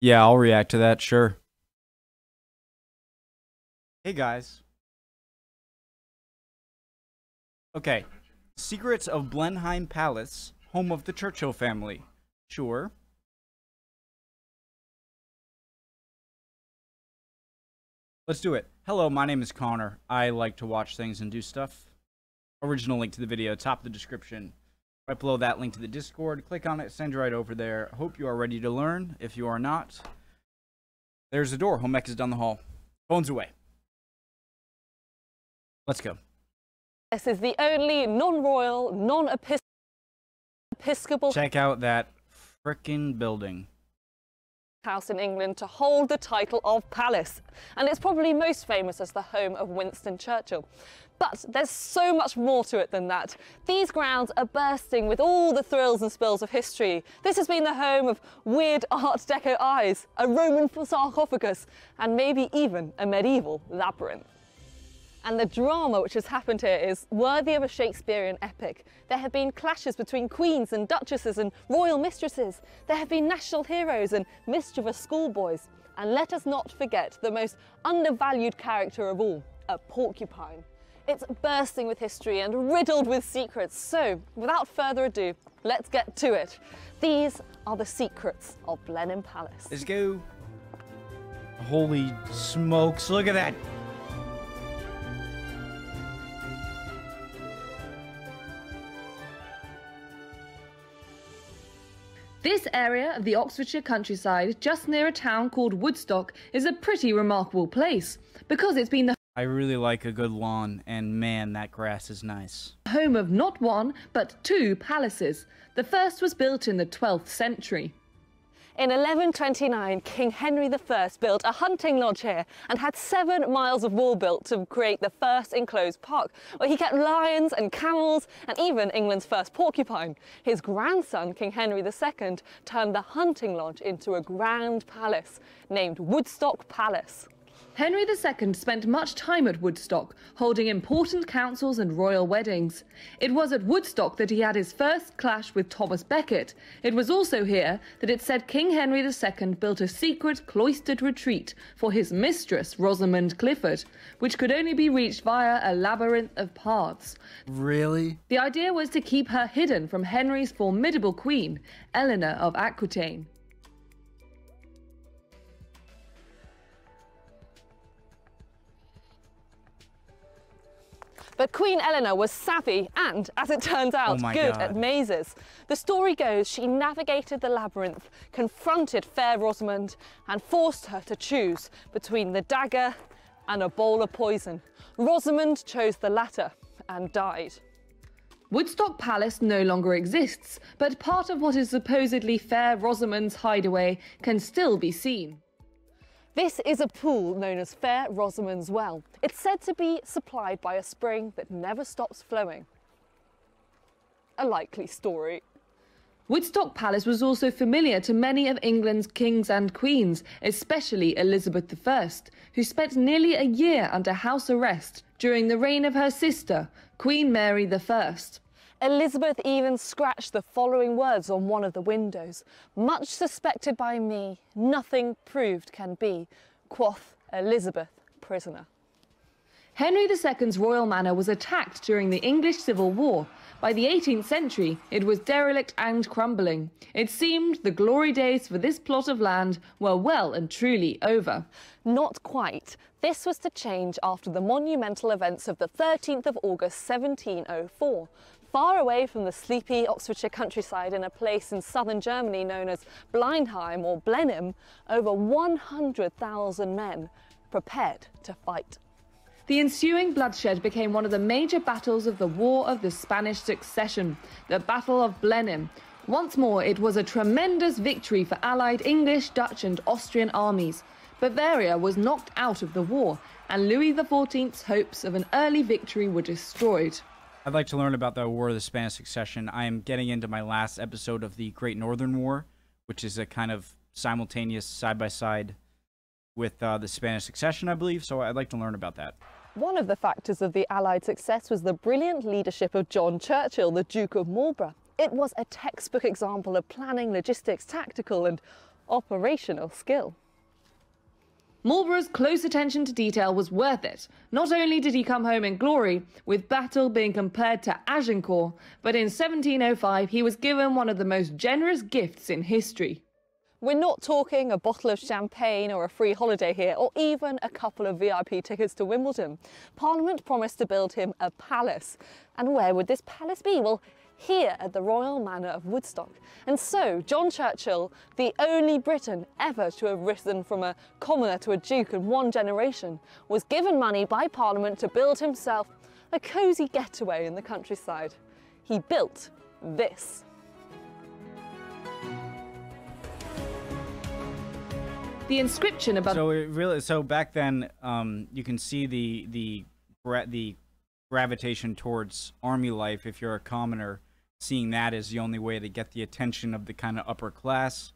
Yeah, I'll react to that, sure. Hey guys. Okay. Secrets of Blenheim Palace, home of the Churchill family. Sure. Let's do it. Hello, my name is Connor. I like to watch things and do stuff. Original link to the video, top of the description. Right below that, link to the Discord. Click on it, send you right over there. Hope you are ready to learn. If you are not, there's the door. Home ec is down the hall. Phones away. Let's go. This is the only non-royal, non-episcopal Check out that frickin' building. house in England to hold the title of palace, and it's probably most famous as the home of Winston Churchill. But there's so much more to it than that. These grounds are bursting with all the thrills and spills of history. This has been the home of weird Art Deco eyes, a Roman sarcophagus, and maybe even a medieval labyrinth. And the drama which has happened here is worthy of a Shakespearean epic. There have been clashes between queens and duchesses and royal mistresses. There have been national heroes and mischievous schoolboys. And let us not forget the most undervalued character of all, a porcupine. It's bursting with history and riddled with secrets. So, without further ado, let's get to it. These are the secrets of Blenheim Palace. Let's go. Holy smokes, look at that. This area of the Oxfordshire countryside, just near a town called Woodstock, is a pretty remarkable place, because it's been the I really like a good lawn, and man, that grass is nice. home of not one, but two palaces. The first was built in the 12th century. In 1129, King Henry I built a hunting lodge here and had 7 miles of wall built to create the first enclosed park, where he kept lions and camels and even England's first porcupine. His grandson, King Henry II, turned the hunting lodge into a grand palace named Woodstock Palace. Henry II spent much time at Woodstock, holding important councils and royal weddings. It was at Woodstock that he had his first clash with Thomas Becket. It was also here that it said King Henry II built a secret cloistered retreat for his mistress, Rosamund Clifford, which could only be reached via a labyrinth of paths. Really? The idea was to keep her hidden from Henry's formidable queen, Eleanor of Aquitaine. But Queen Eleanor was savvy and, as it turns out, good at mazes. The story goes she navigated the labyrinth, confronted fair Rosamund, and forced her to choose between the dagger and a bowl of poison. Rosamund chose the latter and died. Woodstock Palace no longer exists, but part of what is supposedly Fair Rosamund's hideaway can still be seen. This is a pool known as Fair Rosamund's Well. It's said to be supplied by a spring that never stops flowing. A likely story. Woodstock Palace was also familiar to many of England's kings and queens, especially Elizabeth I, who spent nearly a year under house arrest during the reign of her sister, Queen Mary I. Elizabeth even scratched the following words on one of the windows: "Much suspected by me, nothing proved can be, quoth Elizabeth, prisoner." Henry II's royal manor was attacked during the English Civil War. By the 18th century, it was derelict and crumbling. It seemed the glory days for this plot of land were well and truly over. Not quite. This was to change after the monumental events of the 13th of August 1704. Far away from the sleepy Oxfordshire countryside in a place in southern Germany known as Blenheim or Blenheim, over 100,000 men prepared to fight. The ensuing bloodshed became one of the major battles of the War of the Spanish Succession, the Battle of Blenheim. Once more, it was a tremendous victory for allied English, Dutch and Austrian armies. Bavaria was knocked out of the war, and Louis XIV's hopes of an early victory were destroyed. I'd like to learn about the War of the Spanish Succession. I am getting into my last episode of the Great Northern War, which is a kind of simultaneous side-by-side with the Spanish Succession, I believe, so I'd like to learn about that. One of the factors of the Allied success was the brilliant leadership of John Churchill, the Duke of Marlborough. It was a textbook example of planning, logistics, tactical and operational skill. Marlborough's close attention to detail was worth it. Not only did he come home in glory, with Battle being compared to Agincourt, but in 1705 he was given one of the most generous gifts in history. We're not talking a bottle of champagne or a free holiday here, or even a couple of VIP tickets to Wimbledon. Parliament promised to build him a palace. And where would this palace be? Well, here at the Royal Manor of Woodstock. And so John Churchill, the only Briton ever to have risen from a commoner to a duke in one generation, was given money by Parliament to build himself a cosy getaway in the countryside. He built this. The inscription above... So back then, you can see the gravitation towards army life if you're a commoner. Seeing that is the only way to get the attention of the kind of upper class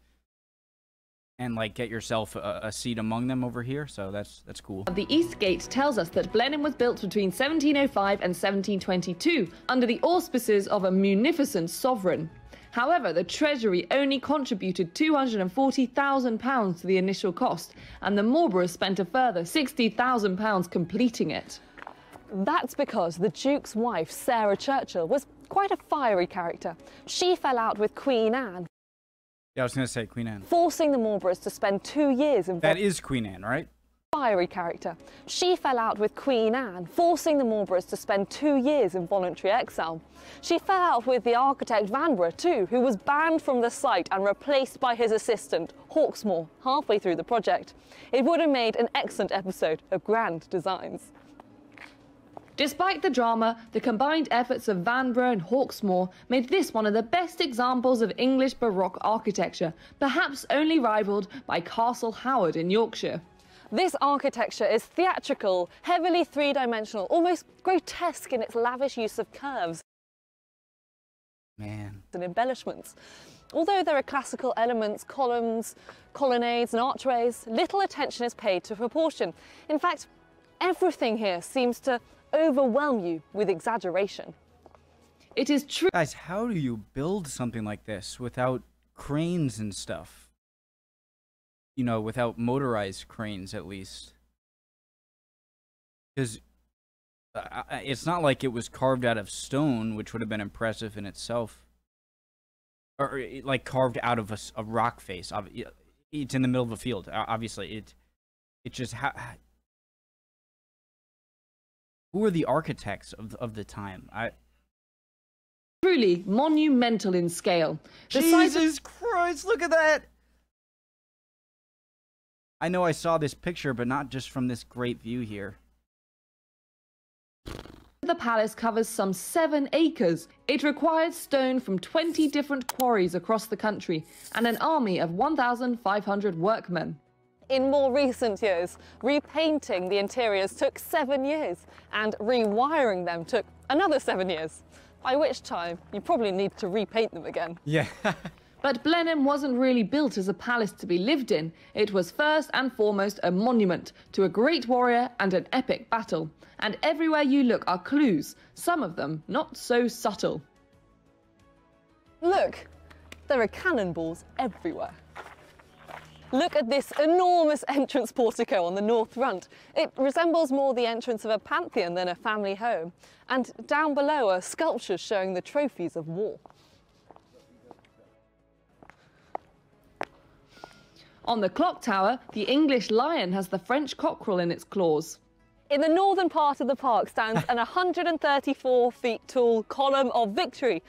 and like get yourself a seat among them over here. So that's cool. The East Gate tells us that Blenheim was built between 1705 and 1722 under the auspices of a munificent sovereign. However, the Treasury only contributed £240,000 to the initial cost, and the Marlboroughs spent a further £60,000 completing it. That's because the Duke's wife, Sarah Churchill, was quite a fiery character. She fell out with Queen Anne. Yeah, I was going to say Queen Anne. Forcing the Marlboroughs to spend 2 years in... That is Queen Anne, right? Fiery character. She fell out with Queen Anne, forcing the Marlboroughs to spend 2 years in voluntary exile. She fell out with the architect Vanbrugh too, who was banned from the site and replaced by his assistant, Hawksmoor, halfway through the project. It would have made an excellent episode of Grand Designs. Despite the drama, the combined efforts of Vanbrugh and Hawksmoor made this one of the best examples of English Baroque architecture, perhaps only rivalled by Castle Howard in Yorkshire. This architecture is theatrical, heavily three-dimensional, almost grotesque in its lavish use of curves and embellishments. Although there are classical elements, columns, colonnades and archways, little attention is paid to proportion. In fact, everything here seems to overwhelm you with exaggeration. It is true. Guys, how do you build something like this without cranes and stuff? You know, without motorized cranes, at least. Because it's not like it was carved out of stone, which would have been impressive in itself. Or, like, carved out of a rock face. It's in the middle of a field. Obviously, it just... Who are the architects of the time? Truly monumental in scale. Jesus Christ, look at that! I know I saw this picture, but not just from this great view here. The palace covers some 7 acres. It required stone from 20 different quarries across the country and an army of 1,500 workmen. In more recent years, repainting the interiors took 7 years and rewiring them took another 7 years, by which time you probably need to repaint them again. Yeah. But Blenheim wasn't really built as a palace to be lived in. It was first and foremost a monument to a great warrior and an epic battle. And everywhere you look are clues, some of them not so subtle. Look, there are cannonballs everywhere. Look at this enormous entrance portico on the north front. It resembles more the entrance of a pantheon than a family home. And down below are sculptures showing the trophies of war. On the clock tower, the English lion has the French cockerel in its claws. In the northern part of the park stands an 134 feet tall column of victory.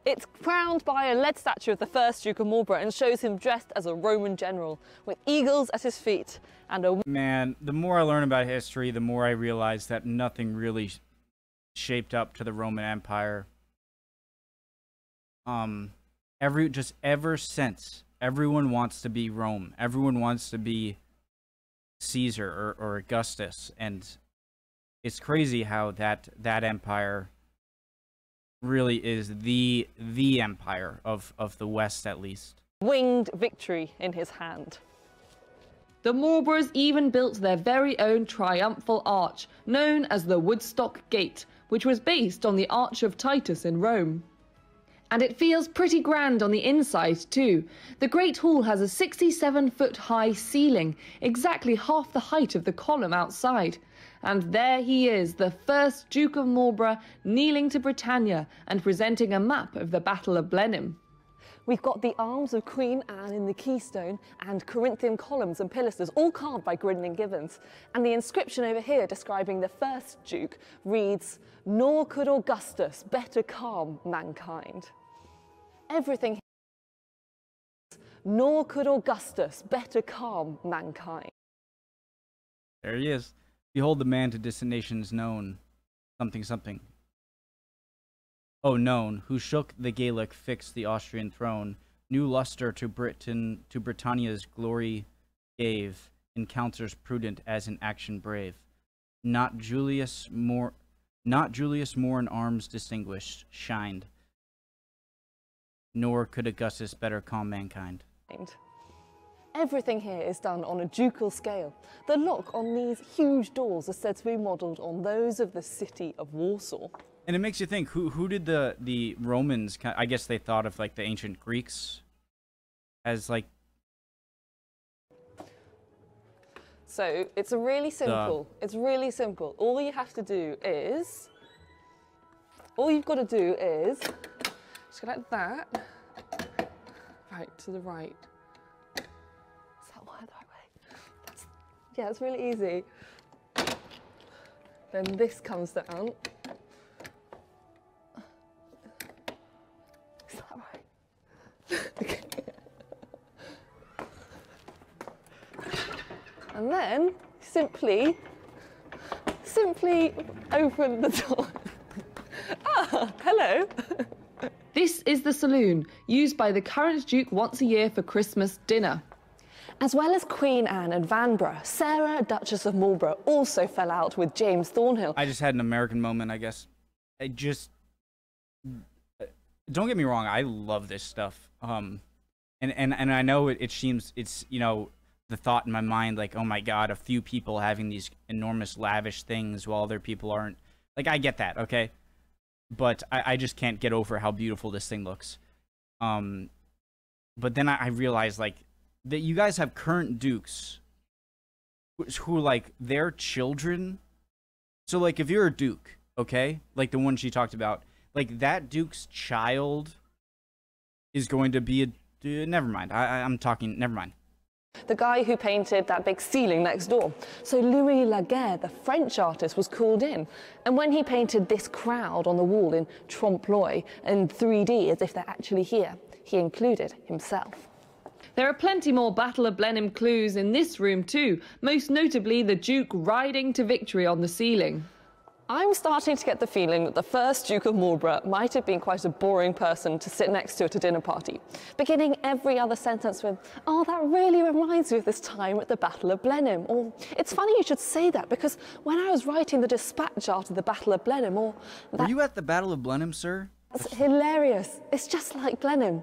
It's crowned by a lead statue of the first Duke of Marlborough and shows him dressed as a Roman general with eagles at his feet and a... Man, the more I learn about history, the more I realize that nothing really shaped up to the Roman Empire. Ever since, everyone wants to be Rome. Everyone wants to be Caesar or Augustus, and it's crazy how that empire really is the empire of the West, at least. Winged victory in his hand. The Marlboroughs even built their very own triumphal arch, known as the Woodstock Gate, which was based on the Arch of Titus in Rome. And it feels pretty grand on the inside too. The Great Hall has a 67-foot-high ceiling, exactly half the height of the column outside. And there he is, the first Duke of Marlborough, kneeling to Britannia and presenting a map of the Battle of Blenheim. We've got the arms of Queen Anne in the keystone and Corinthian columns and pilasters, all carved by Gridden and Gibbons. And the inscription over here describing the first Duke reads, "Nor could Augustus better calm mankind." Everything. Nor could Augustus better calm mankind. There he is. Behold the man to distant nations known. Something, something. Oh, known, who shook the Gaelic, fixed the Austrian throne, new luster to Britannia's glory gave, in counsels prudent as in action brave. Not Julius more in arms distinguished, shined, nor could Augustus better calm mankind. Everything here is done on a ducal scale. The lock on these huge doors is said to be modelled on those of the city of Warsaw. And it makes you think, who did the Romans, I guess they thought of like the ancient Greeks as like... So it's really simple. It's really simple. All you have to do is, all you've got to do is, just go like that, right to the right. Is that the right way? Yeah, it's really easy. Then this comes down. Is that right? Okay. And then simply open the door. Ah, hello. This is the saloon, used by the current Duke once a year for Christmas dinner. As well as Queen Anne and Vanbrugh, Sarah, Duchess of Marlborough, also fell out with James Thornhill. I just had an American moment, I guess. Don't get me wrong, I love this stuff. And I know it seems, it's, you know, the thought in my mind, like, oh my god, a few people having these enormous lavish things while other people aren't. Like, I get that, okay? But I just can't get over how beautiful this thing looks. But then I realized, like, that you guys have current dukes who, like, their children. So, like, if you're a duke, okay? Like the one she talked about, like, that duke's child is going to be a... never mind. I'm talking... Never mind. The guy who painted that big ceiling next door. So Louis Laguerre, the French artist, was called in. And when he painted this crowd on the wall in trompe-l'oeil in 3D, as if they're actually here, he included himself. There are plenty more Battle of Blenheim clues in this room too, most notably the Duke riding to victory on the ceiling. I'm starting to get the feeling that the first Duke of Marlborough might have been quite a boring person to sit next to at a dinner party, beginning every other sentence with, "Oh, that really reminds me of this time at the Battle of Blenheim," or "It's funny you should say that because when I was writing the dispatch after the Battle of Blenheim," or Were you at the Battle of Blenheim, sir? That's hilarious. It's just like Blenheim.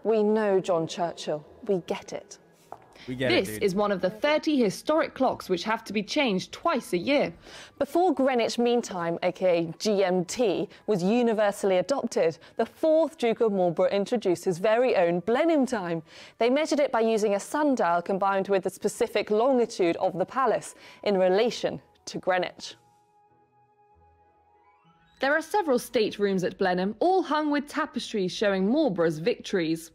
We know John Churchill. We get it. This is one of the 30 historic clocks which have to be changed twice a year. Before Greenwich Mean Time, aka GMT, was universally adopted, the fourth Duke of Marlborough introduced his very own Blenheim time. They measured it by using a sundial combined with the specific longitude of the palace in relation to Greenwich. There are several staterooms at Blenheim, all hung with tapestries showing Marlborough's victories.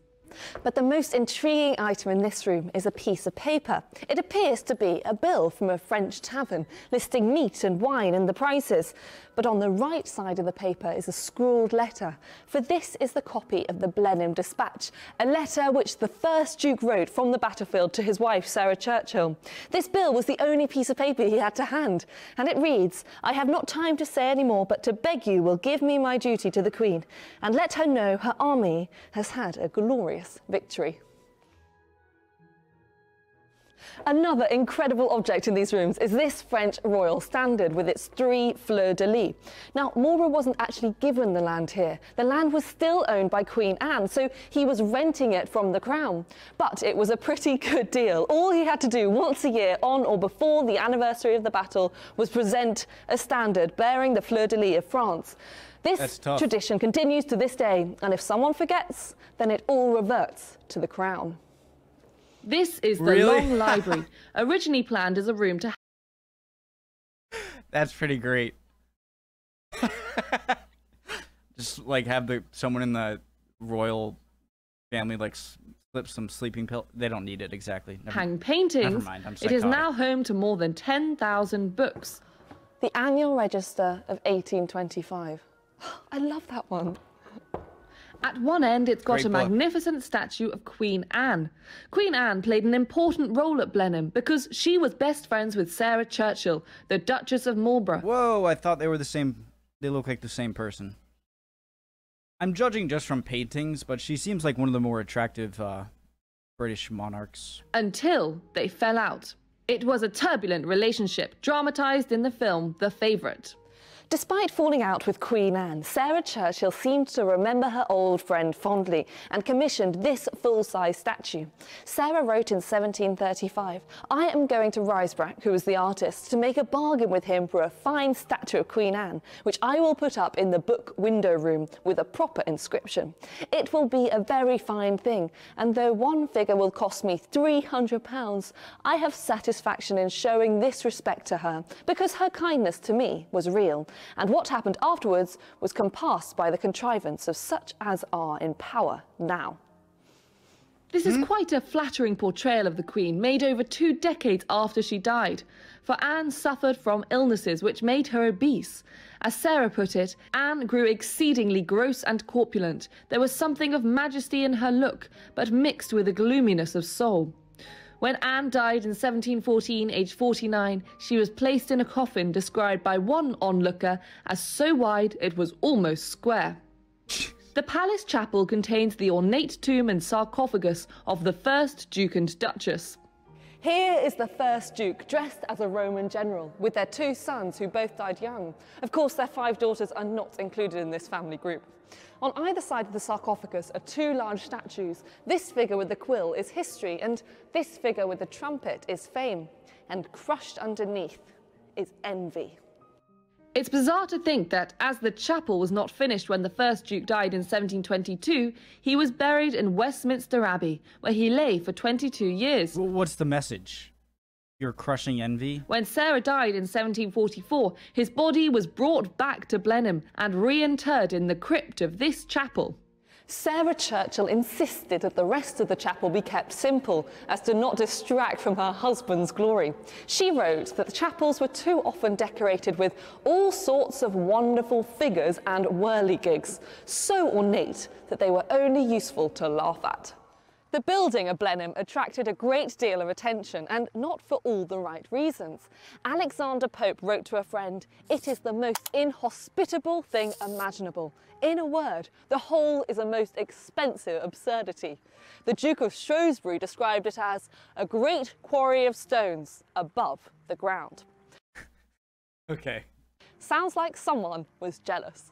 But the most intriguing item in this room is a piece of paper. It appears to be a bill from a French tavern listing meat and wine and the prices. But on the right side of the paper is a scrawled letter, for this is the copy of the Blenheim Dispatch, a letter which the first Duke wrote from the battlefield to his wife, Sarah Churchill. This bill was the only piece of paper he had to hand, and it reads, "I have not time to say any more, but to beg you will give me my duty to the Queen, and let her know her army has had a glorious victory." Another incredible object in these rooms is this French royal standard with its 3 fleurs-de-lis. Now, Marlborough wasn't actually given the land here. The land was still owned by Queen Anne, so he was renting it from the crown. But it was a pretty good deal. All he had to do once a year on or before the anniversary of the battle was present a standard bearing the fleur-de-lis of France. This That's tough. tradition continues to this day, and if someone forgets, then it all reverts to the crown. This is the Really? Long Library, originally planned as a room to That's pretty great. Just like have someone in the royal family like slip some sleeping pill. They don't need it exactly. hang paintings. Never mind, I'm It is psychotic. now home to more than 10,000 books. The Annual Register of 1825. I love that one. At one end, it's got Great a book. magnificent statue of Queen Anne. Queen Anne played an important role at Blenheim because she was best friends with Sarah Churchill, the Duchess of Marlborough. Whoa, I thought they were the same. They look like the same person. I'm judging just from paintings, but she seems like one of the more attractive British monarchs. Until they fell out. It was a turbulent relationship, dramatized in the film The Favourite. Despite falling out with Queen Anne, Sarah Churchill seemed to remember her old friend fondly and commissioned this full-size statue. Sarah wrote in 1735, "I am going to Rysbrack, who was the artist, to make a bargain with him for a fine statue of Queen Anne, which I will put up in the book window room with a proper inscription. It will be a very fine thing, and though one figure will cost me £300, I have satisfaction in showing this respect to her, because her kindness to me was real, and what happened afterwards was compassed by the contrivance of such as are in power now." This is quite a flattering portrayal of the Queen, made over 2 decades after she died. For Anne suffered from illnesses which made her obese. As Sarah put it, Anne grew exceedingly gross and corpulent. There was something of majesty in her look, but mixed with a gloominess of soul. When Anne died in 1714, aged 49, she was placed in a coffin described by one onlooker as so wide it was almost square. The palace chapel contains the ornate tomb and sarcophagus of the first Duke and Duchess. Here is the first Duke, dressed as a Roman general, with their 2 sons who both died young. Of course, their 5 daughters are not included in this family group. On either side of the sarcophagus are 2 large statues. This figure with the quill is history, and this figure with the trumpet is fame. And crushed underneath is envy. It's bizarre to think that, as the chapel was not finished when the first Duke died in 1722, he was buried in Westminster Abbey, where he lay for 22 years. Well, what's the message? You're crushing envy? When Sarah died in 1744, his body was brought back to Blenheim and reinterred in the crypt of this chapel. Sarah Churchill insisted that the rest of the chapel be kept simple, as to not distract from her husband's glory. She wrote that the chapels were too often decorated with all sorts of wonderful figures and whirligigs, so ornate that they were only useful to laugh at. The building of Blenheim attracted a great deal of attention, and not for all the right reasons. Alexander Pope wrote to a friend, "It is the most inhospitable thing imaginable. In a word, the whole is a most expensive absurdity." The Duke of Shrewsbury described it as a great quarry of stones above the ground. Okay. Sounds like someone was jealous.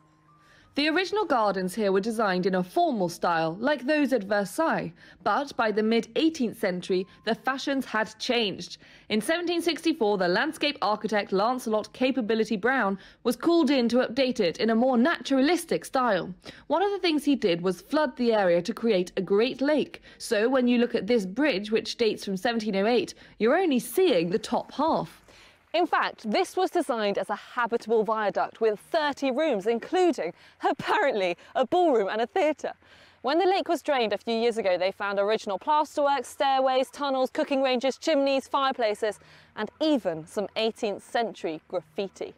The original gardens here were designed in a formal style, like those at Versailles, but by the mid-18th century, the fashions had changed. In 1764, the landscape architect Lancelot Capability Brown was called in to update it in a more naturalistic style. One of the things he did was flood the area to create a great lake, so when you look at this bridge, which dates from 1708, you're only seeing the top half. In fact, this was designed as a habitable viaduct with 30 rooms, including, apparently, a ballroom and a theatre. When the lake was drained a few years ago, they found original plasterwork, stairways, tunnels, cooking ranges, chimneys, fireplaces, and even some 18th century graffiti.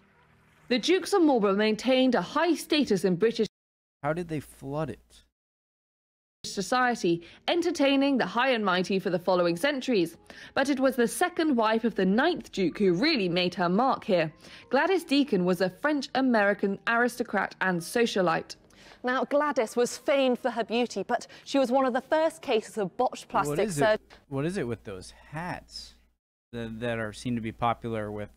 The Dukes of Marlborough maintained a high status in British How did they flood it? society, entertaining the high and mighty for the following centuries. But it was the second wife of the 9th Duke who really made her mark here. Gladys Deakin was a French-American aristocrat and socialite. Now, Gladys was famed for her beauty, but she was one of the first cases of botched plastic surgery. What is it with those hats that seem to be popular with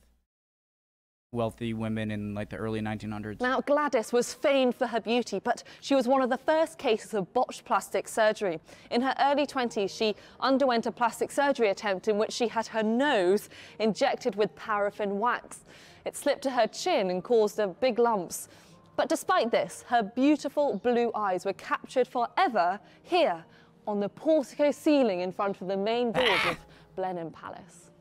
wealthy women in like the early 1900s? Now, Gladys was famed for her beauty, but she was one of the first cases of botched plastic surgery. In her early 20s, she underwent a plastic surgery attempt in which she had her nose injected with paraffin wax. It slipped to her chin and caused big lumps. But despite this, her beautiful blue eyes were captured forever here on the portico ceiling in front of the main doors of Blenheim Palace.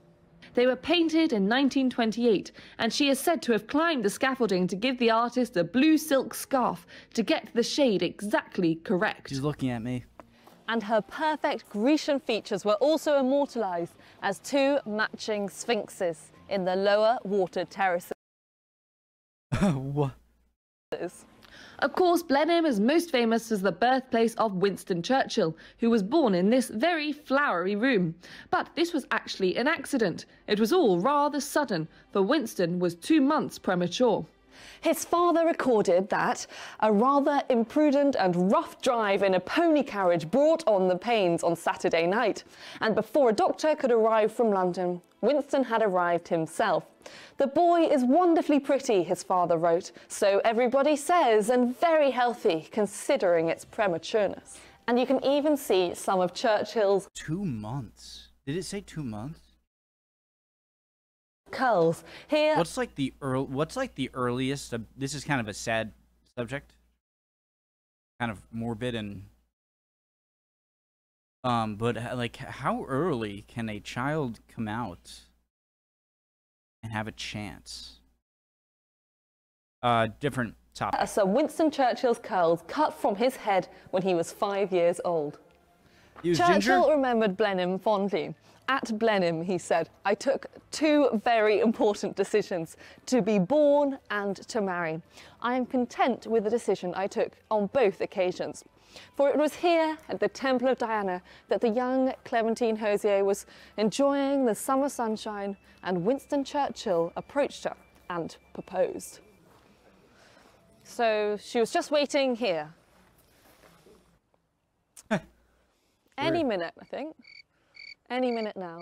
They were painted in 1928, and she is said to have climbed the scaffolding to give the artist a blue silk scarf to get the shade exactly correct. She's looking at me. And her perfect Grecian features were also immortalised as two matching sphinxes in the lower water terraces. What? Of course, Blenheim is most famous as the birthplace of Winston Churchill, who was born in this very flowery room. But this was actually an accident. It was all rather sudden, for Winston was 2 months premature. His father recorded that a rather imprudent and rough drive in a pony carriage brought on the pains on Saturday night, and before a doctor could arrive from London, Winston had arrived himself. The boy is wonderfully pretty, his father wrote, so everybody says, and very healthy, considering its prematureness. And you can even see some of Churchill's 2 months. Did it say 2 months? curls here. What's like the earliest? This is kind of a sad subject, kind of morbid and but like, how early can a child come out and have a chance? Different topic. Sir Winston Churchill's curls cut from his head when he was 5 years old. Churchill remembered Blenheim fondly. At Blenheim, he said, I took two very important decisions, to be born and to marry. I am content with the decision I took on both occasions. For it was here at the Temple of Diana that the young Clementine Hozier was enjoying the summer sunshine, and Winston Churchill approached her and proposed. So she was just waiting here. Any minute, I think. Any minute now.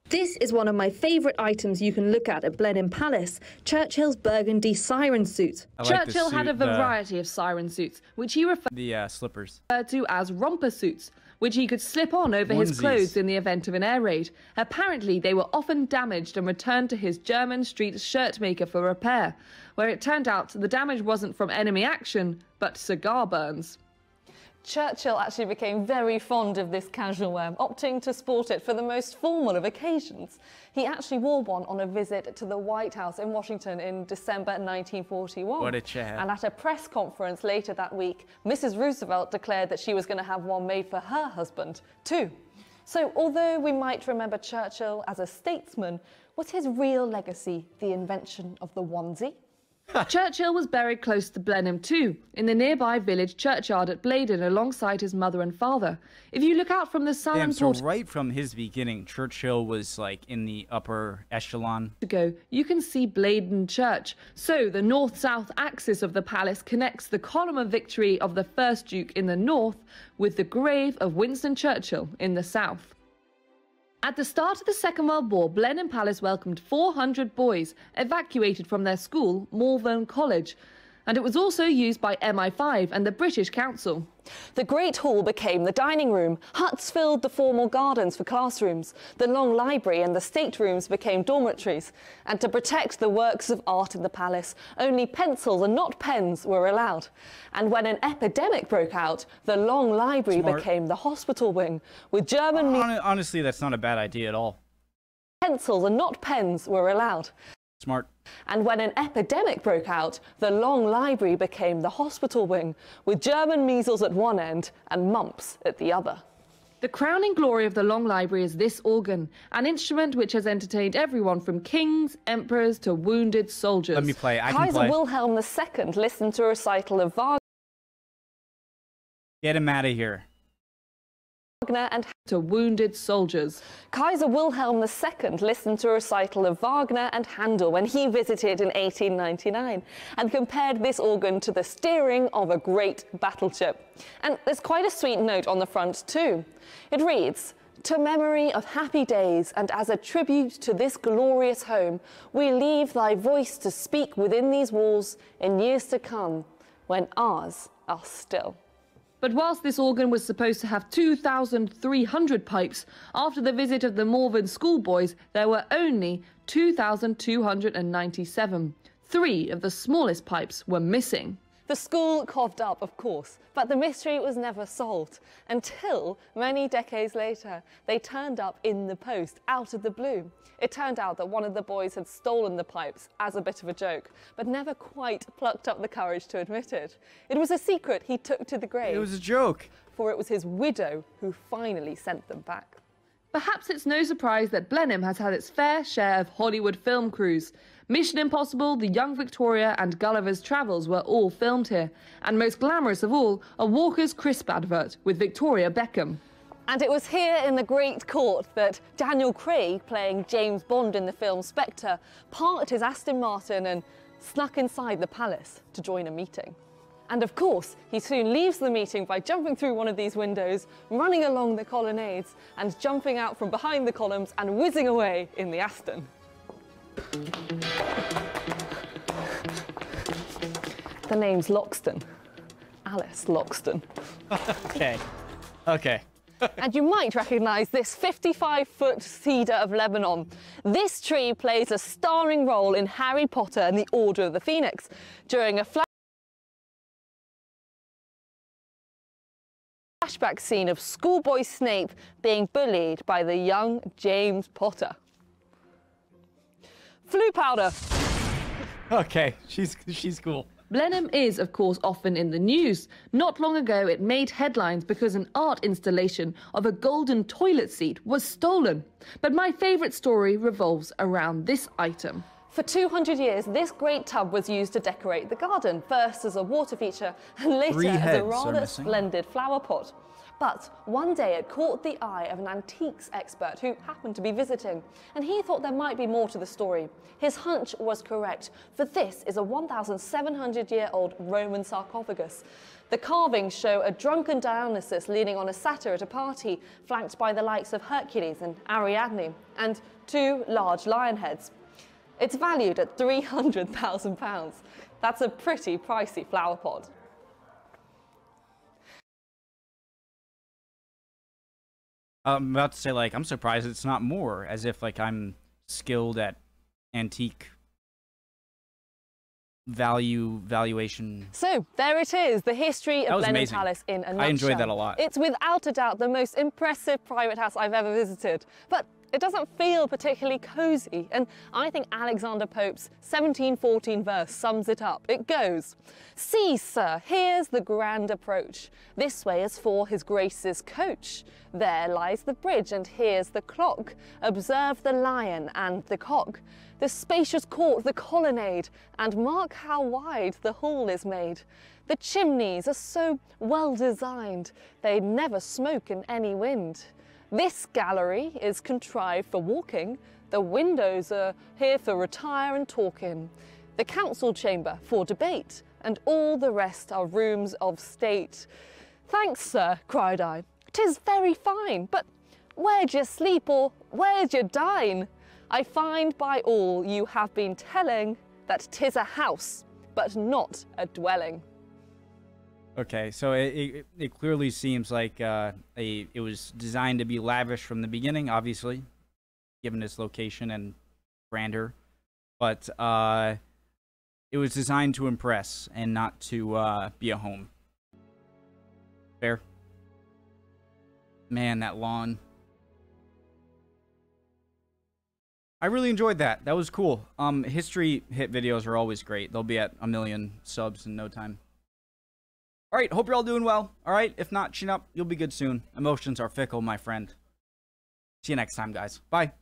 This is one of my favourite items you can look at Blenheim Palace, Churchill's burgundy siren suit. Churchill had a variety of siren suits, which he referred slippers to as romper suits, which he could slip on over his clothes in the event of an air raid. Apparently, they were often damaged and returned to his Jermyn Street shirt maker for repair, where it turned out the damage wasn't from enemy action, but cigar burns. Churchill actually became very fond of this casual wear, opting to sport it for the most formal of occasions. He actually wore one on a visit to the White House in Washington in December 1941. What a chat. And at a press conference later that week, Mrs. Roosevelt declared that she was going to have one made for her husband, too. So although we might remember Churchill as a statesman, was his real legacy the invention of the onesie? Churchill was buried close to Blenheim too, in the nearby village churchyard at Blaydon alongside his mother and father. If you look out from the southern so right from his beginning, Churchill was like in the upper echelon. You can see Blaydon Church. So the north-south axis of the palace connects the column of victory of the first Duke in the north with the grave of Winston Churchill in the south. At the start of the Second World War, Blenheim Palace welcomed 400 boys evacuated from their school, Malvern College, and it was also used by MI5 and the British Council. The Great Hall became the dining room, huts filled the formal gardens for classrooms, the long library and the staterooms became dormitories, and to protect the works of art in the palace, only pencils and not pens were allowed. And when an epidemic broke out, the long library became the hospital wing, with German... Honestly, that's not a bad idea at all. Pencils and not pens were allowed. Smart. And when an epidemic broke out, the long library became the hospital wing, with German measles at one end and mumps at the other. The crowning glory of the Long Library is this organ, an instrument which has entertained everyone from kings, emperors to wounded soldiers. Let me play. I can Kaiser play. Wilhelm II listened to a recital of Wagner. Get him out of here. And to wounded soldiers. Kaiser Wilhelm II listened to a recital of Wagner and Handel when he visited in 1899 and compared this organ to the steering of a great battleship. And there's quite a sweet note on the front too. It reads, "To memory of happy days and as a tribute to this glorious home, we leave thy voice to speak within these walls in years to come when ours are still." But whilst this organ was supposed to have 2,300 pipes, after the visit of the Malvern schoolboys, there were only 2,297. 3 of the smallest pipes were missing. The school coughed up, of course, but the mystery was never solved until many decades later they turned up in the post out of the blue. It turned out that one of the boys had stolen the pipes as a bit of a joke, but never quite plucked up the courage to admit it. It was a secret he took to the grave. It was a joke. For it was his widow who finally sent them back. Perhaps it's no surprise that Blenheim has had its fair share of Hollywood film crews. Mission Impossible, The Young Victoria and Gulliver's Travels were all filmed here. And most glamorous of all, a Walker's Crisp advert with Victoria Beckham. And it was here in the Great Court that Daniel Craig, playing James Bond in the film Spectre, parked his Aston Martin and snuck inside the palace to join a meeting. And of course, he soon leaves the meeting by jumping through one of these windows, running along the colonnades, and jumping out from behind the columns and whizzing away in the Aston. The name's Loxton. Alice Loxton. Okay. Okay. And you might recognise this 55-foot cedar of Lebanon. This tree plays a starring role in Harry Potter and the Order of the Phoenix during a flashback scene of schoolboy Snape being bullied by the young James Potter. Flue powder. Okay, she's cool. Blenheim is, of course, often in the news. Not long ago, it made headlines because an art installation of a golden toilet seat was stolen. But my favourite story revolves around this item. For 200 years, this great tub was used to decorate the garden, first as a water feature and later as a rather splendid flower pot. But one day it caught the eye of an antiques expert who happened to be visiting, and he thought there might be more to the story. His hunch was correct, for this is a 1,700-year-old Roman sarcophagus. The carvings show a drunken Dionysus leaning on a satyr at a party, flanked by the likes of Hercules and Ariadne, and 2 large lion heads. It's valued at £300,000. That's a pretty pricey flower pot. I'm about to say, like, I'm surprised it's not more, as if, like, I'm skilled at antique valuation. So, there it is, the history of Blenheim amazing. Palace in a nutshell. I enjoyed that a lot. It's without a doubt the most impressive private house I've ever visited, but it doesn't feel particularly cosy, and I think Alexander Pope's 1714 verse sums it up. It goes, "See, sir, here's the grand approach. This way is for his grace's coach. There lies the bridge, and here's the clock. Observe the lion and the cock. The spacious court, the colonnade, and mark how wide the hall is made. The chimneys are so well designed, they never smoke in any wind. This gallery is contrived for walking, the windows are here for retire and talk in, the council chamber for debate, and all the rest are rooms of state." "Thanks, sir," cried I, "'tis very fine, but where'd you sleep or where'd you dine? I find by all you have been telling that 'tis a house, but not a dwelling." Okay, so it clearly seems like it was designed to be lavish from the beginning, obviously, given its location and grandeur. But it was designed to impress and not to be a home. Fair? Man, that lawn. I really enjoyed that. That was cool. History hit videos are always great. They'll be at 1 million subs in no time. All right, hope you're all doing well. All right, if not, chin up. You'll be good soon. Emotions are fickle, my friend. See you next time, guys. Bye.